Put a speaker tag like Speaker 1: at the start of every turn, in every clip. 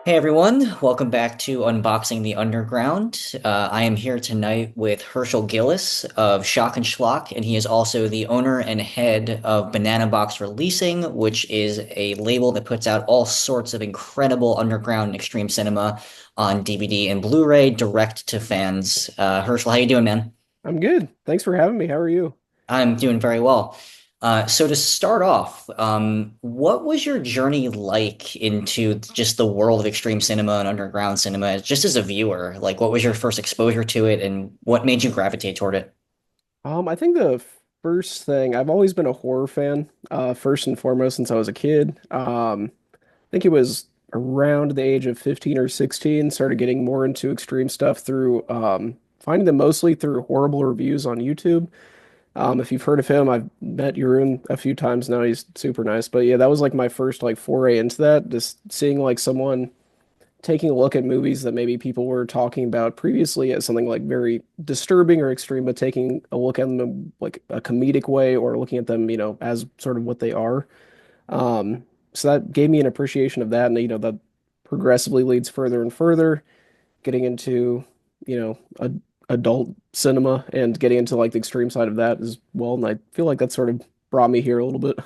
Speaker 1: Hey everyone, welcome back to Unboxing the Underground. I am here tonight with Herschel Gillis of Shock and Schlock, and he is also the owner and head of Banana Box Releasing, which is a label that puts out all sorts of incredible underground and extreme cinema on DVD and Blu-ray direct to fans. Herschel, how you doing, man?
Speaker 2: I'm good. Thanks for having me. How are you?
Speaker 1: I'm doing very well. So to start off, what was your journey like into just the world of extreme cinema and underground cinema, just as a viewer? Like, what was your first exposure to it, and what made you gravitate toward it?
Speaker 2: I think the first thing, I've always been a horror fan, first and foremost since I was a kid. I think it was around the age of 15 or 16, started getting more into extreme stuff through finding them mostly through horrible reviews on YouTube. If you've heard of him, I've met Jeroen a few times now. He's super nice. But yeah, that was like my first like foray into that, just seeing like someone taking a look at movies that maybe people were talking about previously as something like very disturbing or extreme, but taking a look at them in like a comedic way or looking at them, as sort of what they are. So that gave me an appreciation of that, and that progressively leads further and further, getting into, adult cinema and getting into like the extreme side of that as well. And I feel like that sort of brought me here a little bit.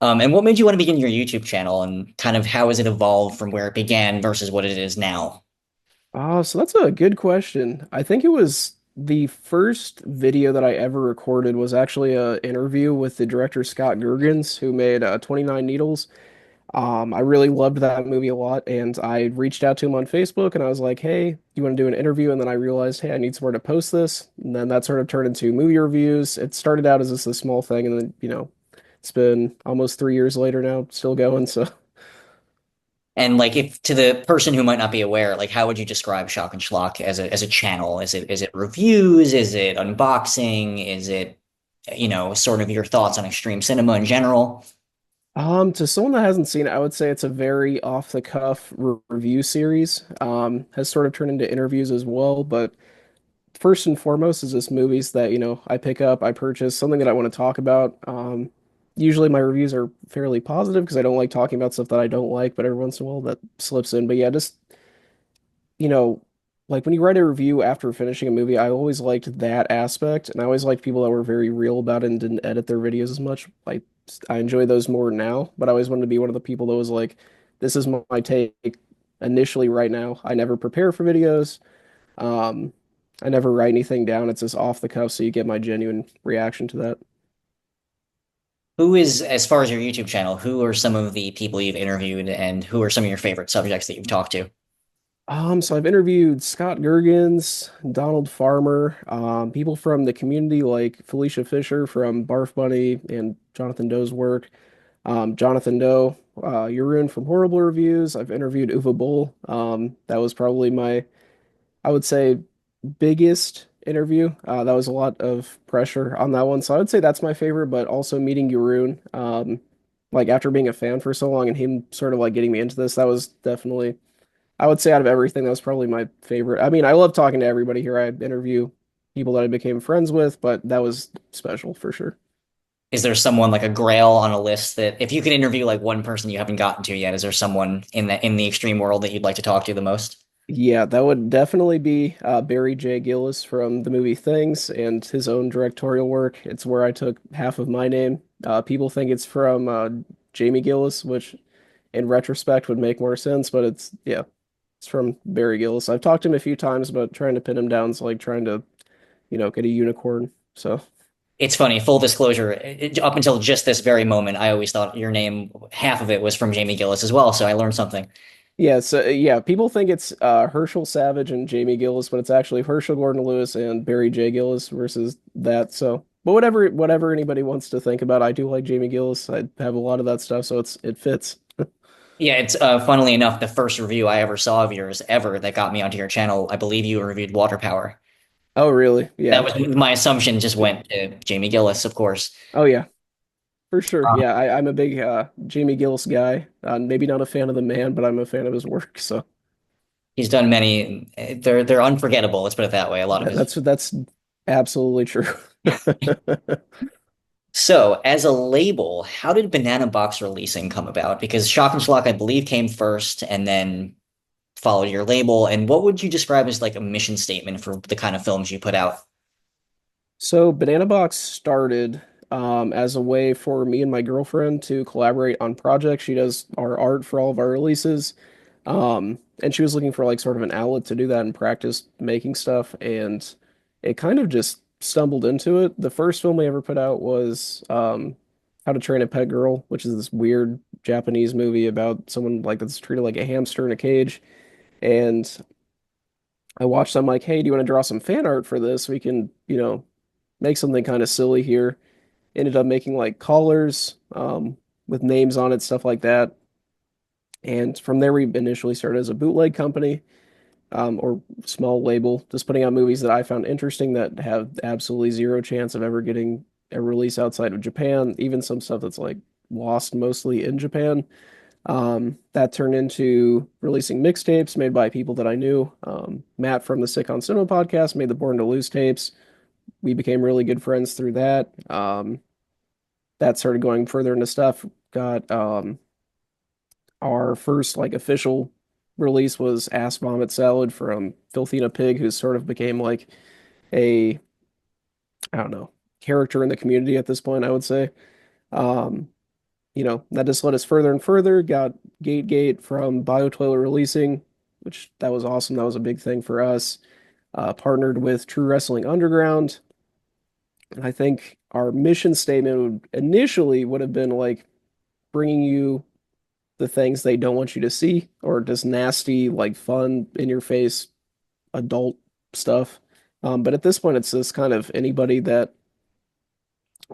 Speaker 1: And what made you want to begin your YouTube channel, and kind of how has it evolved from where it began versus what it is now?
Speaker 2: So that's a good question. I think it was the first video that I ever recorded was actually a interview with the director Scott Gurgans, who made 29 Needles. I really loved that movie a lot, and I reached out to him on Facebook and I was like, "Hey, you want to do an interview?" And then I realized, "Hey, I need somewhere to post this." And then that sort of turned into movie reviews. It started out as just a small thing, and then, it's been almost 3 years later now, still going. So
Speaker 1: And like, if to the person who might not be aware, like, how would you describe Shock and Schlock as a channel? Is it reviews? Is it unboxing? Is it, sort of your thoughts on extreme cinema in general?
Speaker 2: To someone that hasn't seen it, I would say it's a very off the cuff review series. Has sort of turned into interviews as well, but first and foremost is just movies that, I pick up, I purchase, something that I want to talk about. Usually my reviews are fairly positive because I don't like talking about stuff that I don't like, but every once in a while that slips in. But yeah, just, you know, like when you write a review after finishing a movie, I always liked that aspect, and I always liked people that were very real about it and didn't edit their videos as much. I enjoy those more now, but I always wanted to be one of the people that was like, this is my take initially right now. I never prepare for videos. Um, I never write anything down. It's just off the cuff, so you get my genuine reaction to that.
Speaker 1: Who is, as far as your YouTube channel, who are some of the people you've interviewed, and who are some of your favorite subjects that you've talked to?
Speaker 2: So I've interviewed Scott Gurgans, Donald Farmer, people from the community like Felicia Fisher from Barf Bunny and Jonathan Doe's work, Jonathan Doe, Jeroen from Horrible Reviews. I've interviewed Uwe Boll. That was probably my, I would say, biggest interview. That was a lot of pressure on that one. So I would say that's my favorite, but also meeting Jeroen, like after being a fan for so long and him sort of like getting me into this, that was definitely, I would say out of everything, that was probably my favorite. I mean, I love talking to everybody here. I interview people that I became friends with, but that was special for sure.
Speaker 1: Is there someone like a grail on a list that, if you could interview like one person you haven't gotten to yet, is there someone in the extreme world that you'd like to talk to the most?
Speaker 2: Yeah, that would definitely be Barry J. Gillis from the movie Things and his own directorial work. It's where I took half of my name. People think it's from Jamie Gillis, which in retrospect would make more sense, but yeah, it's from Barry Gillis. I've talked to him a few times, but trying to pin him down is like trying to, get a unicorn. So.
Speaker 1: It's funny, full disclosure, up until just this very moment, I always thought your name, half of it was from Jamie Gillis as well, so I learned something.
Speaker 2: Yeah, so yeah, people think it's Herschel Savage and Jamie Gillis, but it's actually Herschel Gordon Lewis and Barry J. Gillis versus that. So, but whatever anybody wants to think about, I do like Jamie Gillis. I have a lot of that stuff, so it fits.
Speaker 1: Yeah, it's funnily enough, the first review I ever saw of yours ever that got me onto your channel. I believe you reviewed Water Power.
Speaker 2: Oh, really?
Speaker 1: That
Speaker 2: Yeah.
Speaker 1: was my assumption, just went to Jamie Gillis, of course.
Speaker 2: Oh, yeah, for sure. Yeah, I'm a big Jamie Gillis guy. Maybe not a fan of the man, but I'm a fan of his work. So
Speaker 1: He's done many. They're unforgettable. Let's put it that way. A lot of his.
Speaker 2: that's absolutely true.
Speaker 1: So, as a label, how did Banana Box releasing come about? Because Shock and Schlock, I believe, came first and then followed your label. And what would you describe as like a mission statement for the kind of films you put out?
Speaker 2: So Banana Box started as a way for me and my girlfriend to collaborate on projects. She does our art for all of our releases. And she was looking for like sort of an outlet to do that and practice making stuff. And it kind of just stumbled into it. The first film we ever put out was How to Train a Pet Girl, which is this weird Japanese movie about someone like that's treated like a hamster in a cage. And I watched, I'm like, hey, do you want to draw some fan art for this? We can, make something kind of silly here. Ended up making like collars with names on it, stuff like that. And from there, we initially started as a bootleg company or small label, just putting out movies that I found interesting that have absolutely zero chance of ever getting a release outside of Japan, even some stuff that's like lost mostly in Japan. That turned into releasing mixtapes made by people that I knew. Matt from the Sick on Cinema podcast made the Born to Lose tapes. We became really good friends through that. That started going further into stuff. Got our first like official release was Ass Vomit Salad from Filthina Pig, who sort of became like a, I don't know, character in the community at this point, I would say. Um, that just led us further and further. Got Gate from BioToilet releasing, which that was awesome. That was a big thing for us. Partnered with True Wrestling Underground. And I think our mission statement initially would have been like bringing you the things they don't want you to see, or just nasty, like fun, in your face adult stuff. But at this point, it's just kind of anybody that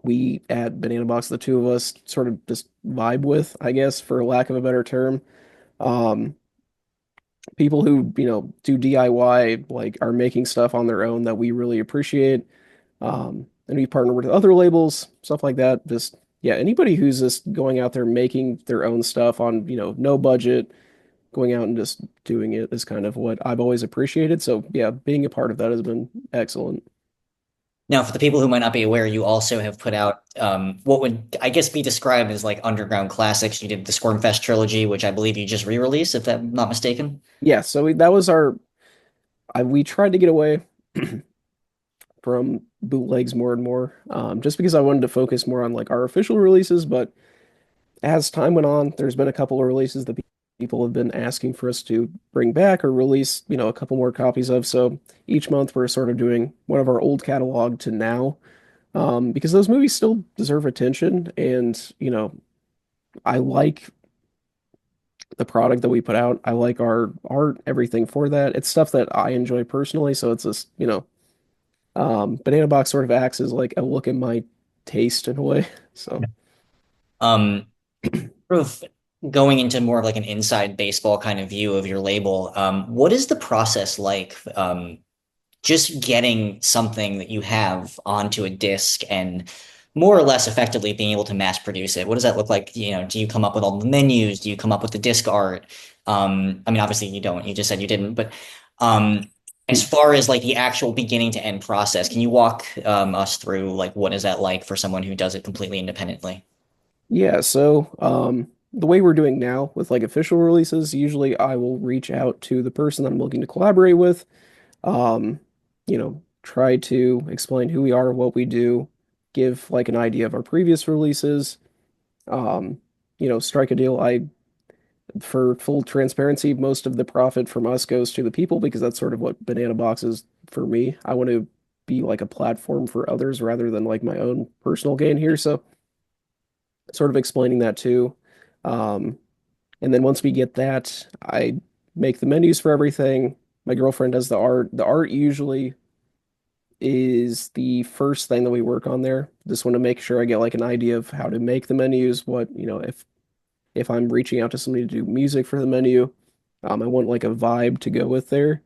Speaker 2: we at Banana Box, the two of us, sort of just vibe with, I guess, for lack of a better term. Um, People who, do DIY, like are making stuff on their own that we really appreciate. And we partner with other labels, stuff like that. Just, yeah, anybody who's just going out there making their own stuff on, no budget, going out and just doing it is kind of what I've always appreciated. So yeah, being a part of that has been excellent.
Speaker 1: Now, for the people who might not be aware, you also have put out what would, I guess, be described as like underground classics. You did the Squirmfest trilogy, which I believe you just re-released, if I'm not mistaken.
Speaker 2: Yeah, so that was we tried to get away from bootlegs more and more, just because I wanted to focus more on like our official releases. But as time went on, there's been a couple of releases that people have been asking for us to bring back or release, a couple more copies of. So each month we're sort of doing one of our old catalog to now, because those movies still deserve attention. And, I like the product that we put out. I like our art, everything for that. It's stuff that I enjoy personally. So it's just, Banana Box sort of acts as like a look at my taste in a way. So.
Speaker 1: Um, sort of going into more of like an inside baseball kind of view of your label, what is the process like? Just getting something that you have onto a disc and more or less effectively being able to mass produce it. What does that look like? Do you come up with all the menus? Do you come up with the disc art? I mean, obviously you don't. You just said you didn't, but um, as far as like the actual beginning to end process, can you walk us through like what is that like for someone who does it completely independently?
Speaker 2: Yeah, so the way we're doing now with like official releases, usually I will reach out to the person I'm looking to collaborate with, um, try to explain who we are, what we do, give like an idea of our previous releases, um, strike a deal. For full transparency, most of the profit from us goes to the people because that's sort of what Banana Box is for me. I want to be like a platform for others rather than like my own personal gain here. So sort of explaining that too. Um, and then once we get that, I make the menus for everything. My girlfriend does the art. The art usually is the first thing that we work on there. Just want to make sure I get like an idea of how to make the menus, what, if I'm reaching out to somebody to do music for the menu, I want like a vibe to go with there.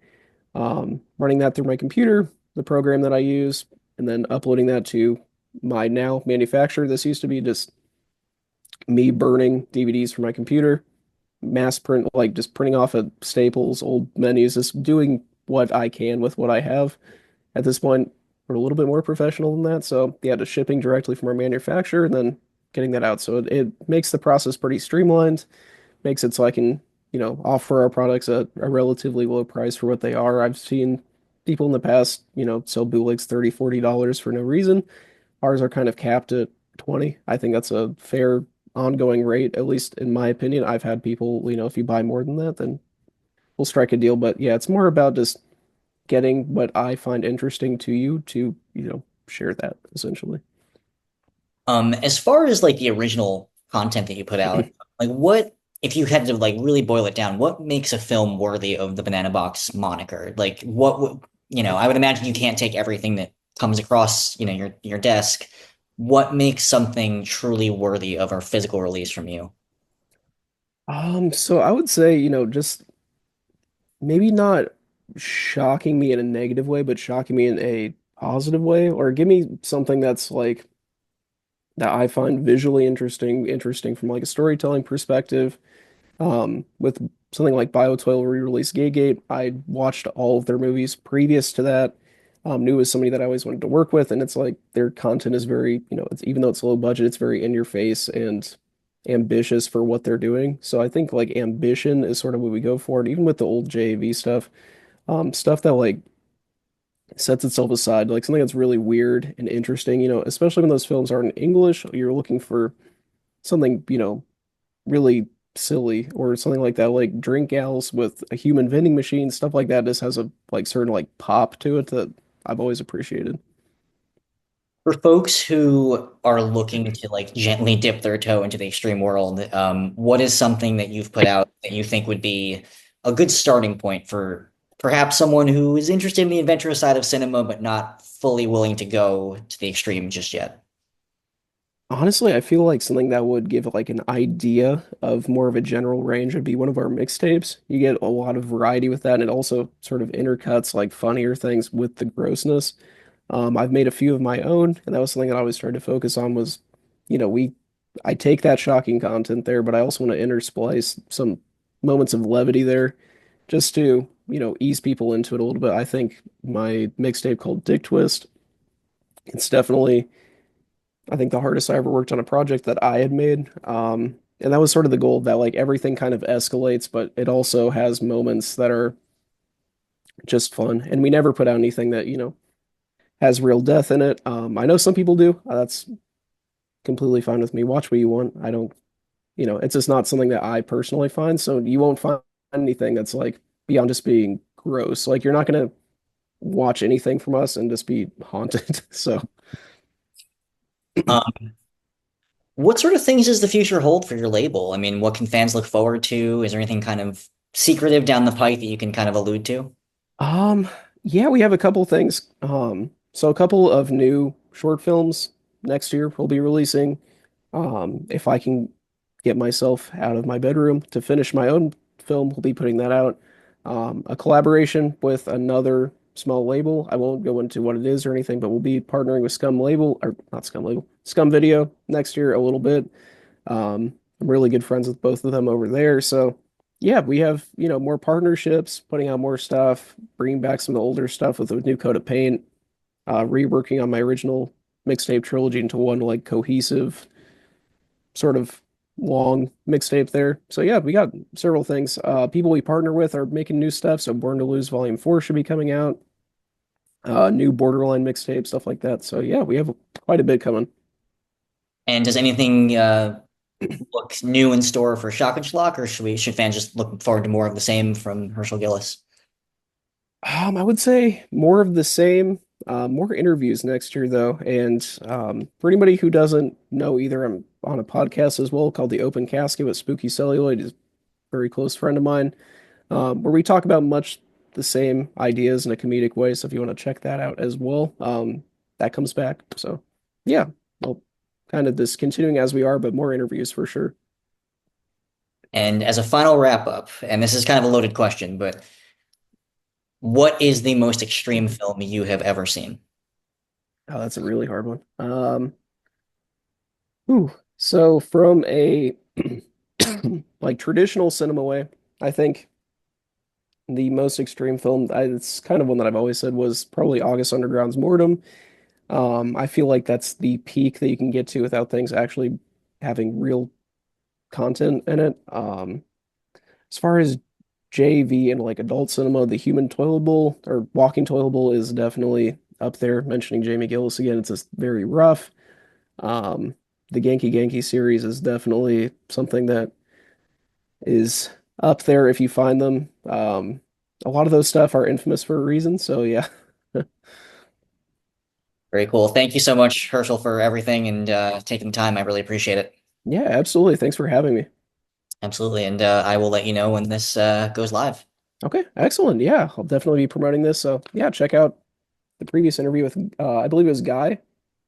Speaker 2: Running that through my computer, the program that I use, and then uploading that to my now manufacturer. This used to be just me burning DVDs from my computer, mass print, like just printing off of Staples, old menus, just doing what I can with what I have at this point. we're a little bit more professional than that. So yeah, just shipping directly from our manufacturer and then getting that out. So it makes the process pretty streamlined, makes it so I can, offer our products at a relatively low price for what they are. I've seen people in the past, sell bootlegs $30, $40 for no reason. Ours are kind of capped at 20. I think that's a fair ongoing rate, at least in my opinion. I've had people, if you buy more than that, then we'll strike a deal. But yeah, it's more about just getting what I find interesting to you to, share that essentially.
Speaker 1: As far as like the original content that you put out, like what if you had to like really boil it down, what makes a film worthy of the Banana Box moniker? Like what would, I would imagine you can't take everything that comes across, your desk. What makes something truly worthy of our physical release from you?
Speaker 2: So I would say, just maybe not shocking me in a negative way, but shocking me in a positive way, or give me something that's like that I find visually interesting from like a storytelling perspective. With something like BioToil re-release Gate, I watched all of their movies previous to that. Knew as somebody that I always wanted to work with, and it's like their content is very, it's even though it's low budget, it's very in your face and ambitious for what they're doing. So I think like ambition is sort of what we go for, and even with the old JAV stuff, stuff that like sets itself aside, like something that's really weird and interesting, especially when those films are in English, you're looking for something, really silly or something like that, like drink gals with a human vending machine, stuff like that just has a like certain like pop to it that I've always appreciated.
Speaker 1: For folks who are looking to like gently dip their toe into the extreme world, what is something that you've put out that you think would be a good starting point for perhaps someone who is interested in the adventurous side of cinema, but not fully willing to go to the extreme just yet?
Speaker 2: Honestly, I feel like something that would give like an idea of more of a general range would be one of our mixtapes. You get a lot of variety with that, and it also sort of intercuts like funnier things with the grossness. I've made a few of my own, and that was something that I always tried to focus on was, I take that shocking content there, but I also want to intersplice some moments of levity there just to, ease people into it a little bit. I think my mixtape called Dick Twist, it's definitely, I think the hardest I ever worked on a project that I had made. And that was sort of the goal that like everything kind of escalates, but it also has moments that are just fun. And we never put out anything that, has real death in it. I know some people do. That's completely fine with me. Watch what you want. I don't, it's just not something that I personally find. So you won't find anything that's like beyond just being gross. Like you're not gonna watch anything from us and just be haunted. So
Speaker 1: Um, what sort of things does the future hold for your label? I mean, what can fans look forward to? Is there anything kind of secretive down the pike that you can kind of allude to?
Speaker 2: Um, yeah, we have a couple things. So a couple of new short films next year we'll be releasing. If I can get myself out of my bedroom to finish my own film, we'll be putting that out. A collaboration with another small label. I won't go into what it is or anything, but we'll be partnering with Scum Label, or not Scum Label, Scum Video next year a little bit. I'm really good friends with both of them over there. So yeah, we have, more partnerships, putting out more stuff, bringing back some of the older stuff with a new coat of paint, reworking on my original mixtape trilogy into one like cohesive sort of long mixtape there. So yeah, we got several things. People we partner with are making new stuff. So Born to Lose Volume 4 should be coming out. New Borderline mixtape, stuff like that. So yeah, we have quite a bit coming.
Speaker 1: And does anything look new in store for Shock and Schlock, or should fans just look forward to more of the same from Herschel Gillis?
Speaker 2: I would say more of the same, more interviews next year though. And for anybody who doesn't know either, I'm on a podcast as well called The Open Casket with Spooky Celluloid. He's a very close friend of mine, where we talk about much the same ideas in a comedic way. So if you want to check that out as well, that comes back. So yeah, well, kind of this continuing as we are, but more interviews for sure.
Speaker 1: And as a final wrap up, and this is kind of a loaded question, but what is the most extreme film you have ever seen?
Speaker 2: Oh, that's a really hard one. So from a like traditional cinema way, I think The most extreme film, it's kind of one that I've always said was probably August Underground's Mortem. I feel like that's the peak that you can get to without things actually having real content in it. As far as JV and like adult cinema, The Human Toilet Bowl or Walking Toilet Bowl is definitely up there. Mentioning Jamie Gillis again, it's just very rough. Um, the Genki Genki series is definitely something that is up there if you find them. A lot of those stuff are infamous for a reason, so yeah.
Speaker 1: Very cool. Thank you so much, Herschel, for everything and taking the time. I really appreciate it.
Speaker 2: Yeah, absolutely. Thanks for having me.
Speaker 1: Absolutely. And I will let you know when this goes live.
Speaker 2: Okay, excellent. Yeah, I'll definitely be promoting this. So yeah, check out the previous interview with I believe it was Guy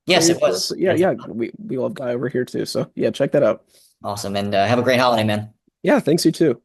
Speaker 1: Yes, it
Speaker 2: previously.
Speaker 1: was.
Speaker 2: So yeah,
Speaker 1: Yes.
Speaker 2: yeah, we love Guy over here too. So yeah, check that out.
Speaker 1: Awesome. And have a great holiday, man.
Speaker 2: Yeah, thanks you too.